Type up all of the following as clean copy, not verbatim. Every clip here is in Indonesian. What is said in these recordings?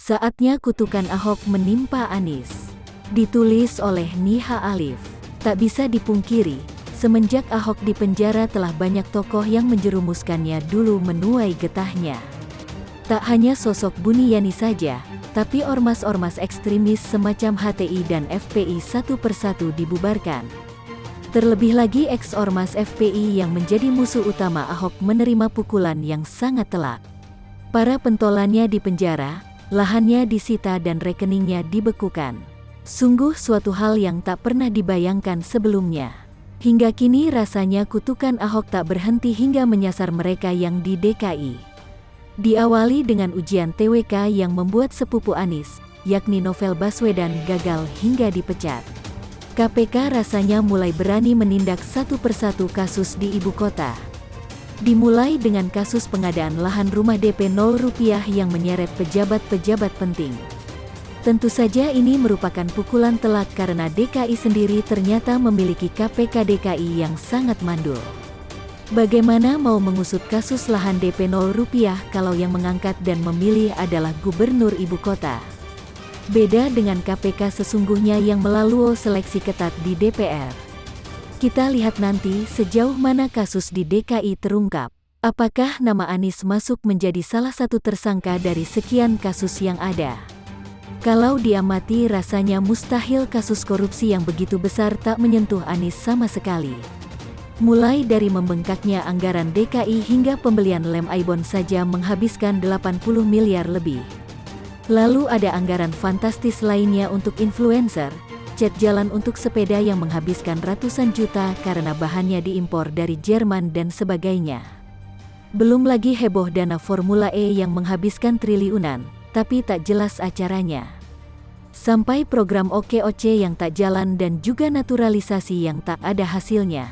Saatnya kutukan Ahok menimpa Anies. Ditulis oleh Niha Alif. Tak bisa dipungkiri, semenjak Ahok di penjara telah banyak tokoh yang menjerumuskannya dulu menuai getahnya. Tak hanya sosok Buniyani saja, tapi ormas-ormas ekstremis semacam HTI dan FPI satu persatu dibubarkan. Terlebih lagi ex-ormas FPI yang menjadi musuh utama Ahok menerima pukulan yang sangat telak. Para pentolannya dipenjara, lahannya disita dan rekeningnya dibekukan. Sungguh suatu hal yang tak pernah dibayangkan sebelumnya. Hingga kini rasanya kutukan Ahok tak berhenti hingga menyasar mereka yang di DKI. Diawali dengan ujian TWK yang membuat sepupu Anies, yakni Novel Baswedan, gagal hingga dipecat. KPK rasanya mulai berani menindak satu persatu kasus di ibu kota. Dimulai dengan kasus pengadaan lahan rumah DP 0 rupiah yang menyeret pejabat-pejabat penting. Tentu saja ini merupakan pukulan telak karena DKI sendiri ternyata memiliki KPK DKI yang sangat mandul. Bagaimana mau mengusut kasus lahan DP 0 rupiah kalau yang mengangkat dan memilih adalah gubernur ibu kota? Beda dengan KPK sesungguhnya yang melalui seleksi ketat di DPR. Kita lihat nanti sejauh mana kasus di DKI terungkap. Apakah nama Anies masuk menjadi salah satu tersangka dari sekian kasus yang ada? Kalau diamati rasanya mustahil kasus korupsi yang begitu besar tak menyentuh Anies sama sekali. Mulai dari membengkaknya anggaran DKI hingga pembelian lem Aibon saja menghabiskan 80 miliar lebih. Lalu ada anggaran fantastis lainnya untuk influencer, cat jalan untuk sepeda yang menghabiskan ratusan juta karena bahannya diimpor dari Jerman dan sebagainya. Belum lagi heboh dana Formula E yang menghabiskan triliunan, tapi tak jelas acaranya. Sampai program OKOC yang tak jalan dan juga naturalisasi yang tak ada hasilnya.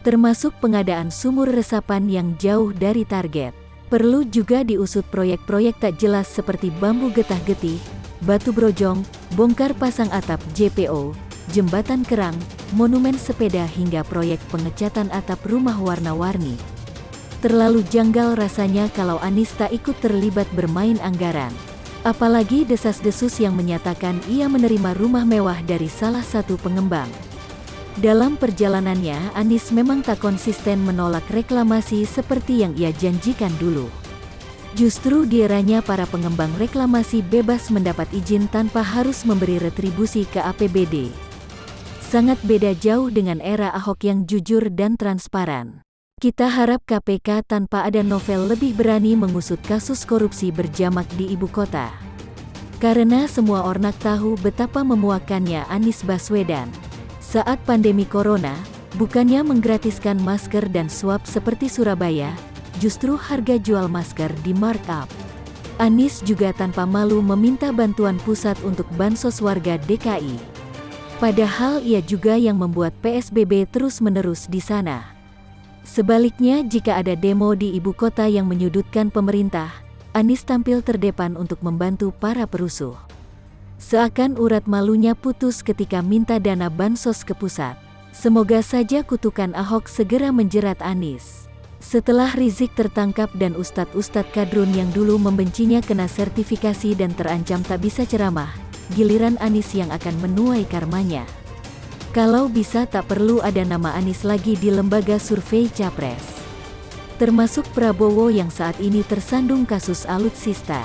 Termasuk pengadaan sumur resapan yang jauh dari target. Perlu juga diusut proyek-proyek tak jelas seperti bambu getah-getih, batu brojong, bongkar pasang atap JPO, jembatan kerang, monumen sepeda hingga proyek pengecatan atap rumah warna-warni. Terlalu janggal rasanya kalau Anies tak ikut terlibat bermain anggaran. Apalagi desas-desus yang menyatakan ia menerima rumah mewah dari salah satu pengembang. Dalam perjalanannya, Anies memang tak konsisten menolak reklamasi seperti yang ia janjikan dulu. Justru di eranya para pengembang reklamasi bebas mendapat izin tanpa harus memberi retribusi ke APBD. Sangat beda jauh dengan era Ahok yang jujur dan transparan. Kita harap KPK tanpa ada Novel lebih berani mengusut kasus korupsi berjamak di ibu kota. Karena semua ornak tahu betapa memuakannya Anies Baswedan. Saat pandemi corona, bukannya menggratiskan masker dan swab seperti Surabaya, justru harga jual masker di markup. Anies juga tanpa malu meminta bantuan pusat untuk bansos warga DKI. Padahal ia juga yang membuat PSBB terus-menerus di sana. Sebaliknya jika ada demo di ibu kota yang menyudutkan pemerintah, Anies tampil terdepan untuk membantu para perusuh. Seakan urat malunya putus ketika minta dana bansos ke pusat. Semoga saja kutukan Ahok segera menjerat Anies. Setelah Rizik tertangkap dan ustadz-ustadz kadrun yang dulu membencinya kena sertifikasi dan terancam tak bisa ceramah, giliran Anies yang akan menuai karmanya. Kalau bisa tak perlu ada nama Anies lagi di lembaga survei Capres. Termasuk Prabowo yang saat ini tersandung kasus alutsista.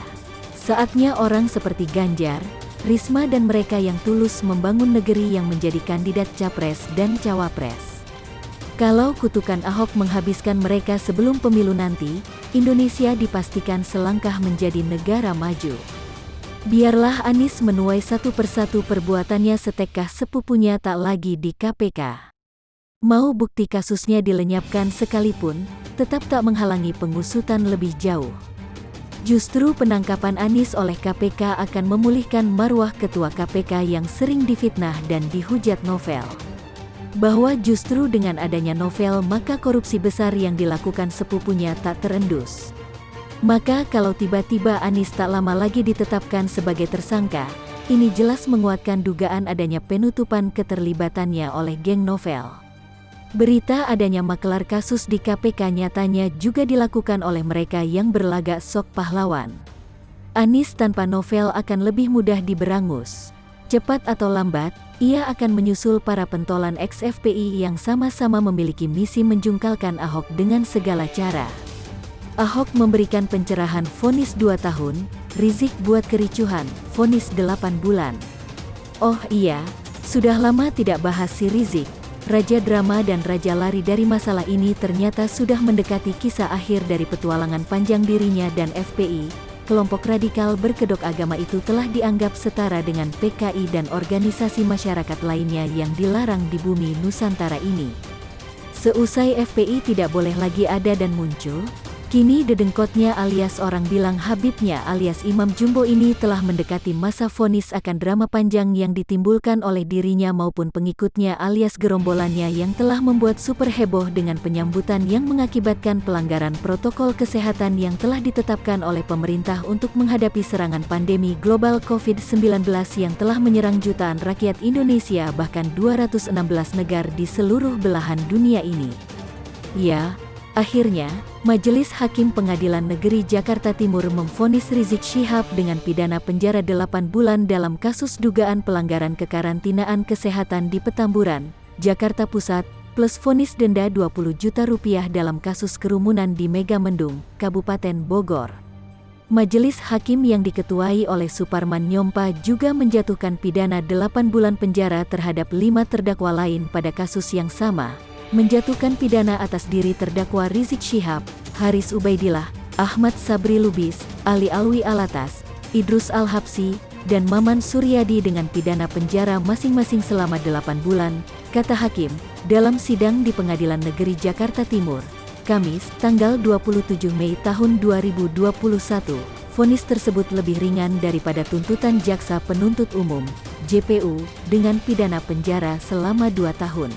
Saatnya orang seperti Ganjar, Risma dan mereka yang tulus membangun negeri yang menjadi kandidat Capres dan Cawapres. Kalau kutukan Ahok menghabiskan mereka sebelum pemilu nanti, Indonesia dipastikan selangkah menjadi negara maju. Biarlah Anies menuai satu persatu perbuatannya setekah sepupunya tak lagi di KPK. Mau bukti kasusnya dilenyapkan sekalipun, tetap tak menghalangi pengusutan lebih jauh. Justru penangkapan Anies oleh KPK akan memulihkan marwah ketua KPK yang sering difitnah dan dihujat Novel. Bahwa justru dengan adanya Novel maka korupsi besar yang dilakukan sepupunya tak terendus. Maka kalau tiba-tiba Anies tak lama lagi ditetapkan sebagai tersangka, ini jelas menguatkan dugaan adanya penutupan keterlibatannya oleh geng Novel. Berita adanya maklar kasus di KPK nyatanya juga dilakukan oleh mereka yang berlagak sok pahlawan. Anies tanpa novel akan lebih mudah diberangus. Cepat atau lambat, ia akan menyusul para pentolan ex-FPI yang sama-sama memiliki misi menjungkalkan Ahok dengan segala cara. Ahok memberikan pencerahan vonis 2 tahun, Rizik buat kericuhan, vonis 8 bulan. Oh iya, sudah lama tidak bahas si Rizik. Raja drama dan raja lari dari masalah ini ternyata sudah mendekati kisah akhir dari petualangan panjang dirinya dan FPI. Kelompok radikal berkedok agama itu telah dianggap setara dengan PKI dan organisasi masyarakat lainnya yang dilarang di bumi Nusantara ini. Seusai FPI tidak boleh lagi ada dan muncul, kini dedengkotnya alias orang bilang Habibnya alias Imam Jumbo ini telah mendekati masa vonis akan drama panjang yang ditimbulkan oleh dirinya maupun pengikutnya alias gerombolannya yang telah membuat super heboh dengan penyambutan yang mengakibatkan pelanggaran protokol kesehatan yang telah ditetapkan oleh pemerintah untuk menghadapi serangan pandemi global COVID-19 yang telah menyerang jutaan rakyat Indonesia bahkan 216 negara di seluruh belahan dunia ini. Ya, akhirnya, Majelis Hakim Pengadilan Negeri Jakarta Timur memvonis Rizik Syihab dengan pidana penjara 8 bulan dalam kasus dugaan pelanggaran kekarantinaan kesehatan di Petamburan, Jakarta Pusat, plus vonis denda 20 juta rupiah dalam kasus kerumunan di Megamendung, Kabupaten Bogor. Majelis Hakim yang diketuai oleh Suparman Nyompa juga menjatuhkan pidana 8 bulan penjara terhadap 5 terdakwa lain pada kasus yang sama, menjatuhkan pidana atas diri terdakwa Rizik Syihab, Haris Ubaidillah, Ahmad Sabri Lubis, Ali Alwi Alatas, Idrus Al-Habsi, dan Maman Suryadi dengan pidana penjara masing-masing selama 8 bulan, kata Hakim, dalam sidang di Pengadilan Negeri Jakarta Timur, Kamis, tanggal 27 Mei tahun 2021. Vonis tersebut lebih ringan daripada tuntutan Jaksa Penuntut Umum, JPU, dengan pidana penjara selama 2 tahun.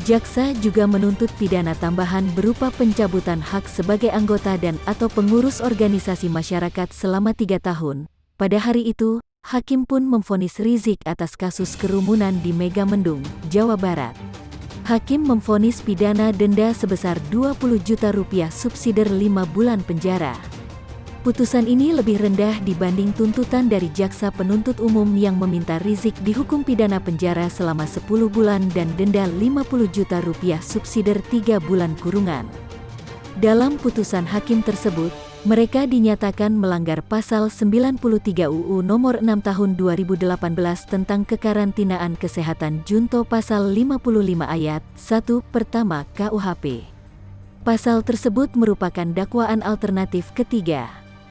Jaksa juga menuntut pidana tambahan berupa pencabutan hak sebagai anggota dan atau pengurus organisasi masyarakat selama 3 tahun. Pada hari itu, Hakim pun memvonis Rizik atas kasus kerumunan di Megamendung, Jawa Barat. Hakim memvonis pidana denda sebesar 20 juta rupiah subsidiar 5 bulan penjara. Putusan ini lebih rendah dibanding tuntutan dari Jaksa Penuntut Umum yang meminta Rizik dihukum pidana penjara selama 10 bulan dan denda 50 juta rupiah subsidiar 3 bulan kurungan. Dalam putusan hakim tersebut, mereka dinyatakan melanggar pasal 93 UU nomor 6 tahun 2018 tentang kekarantinaan kesehatan junto pasal 55 ayat 1 pertama KUHP. Pasal tersebut merupakan dakwaan alternatif ketiga.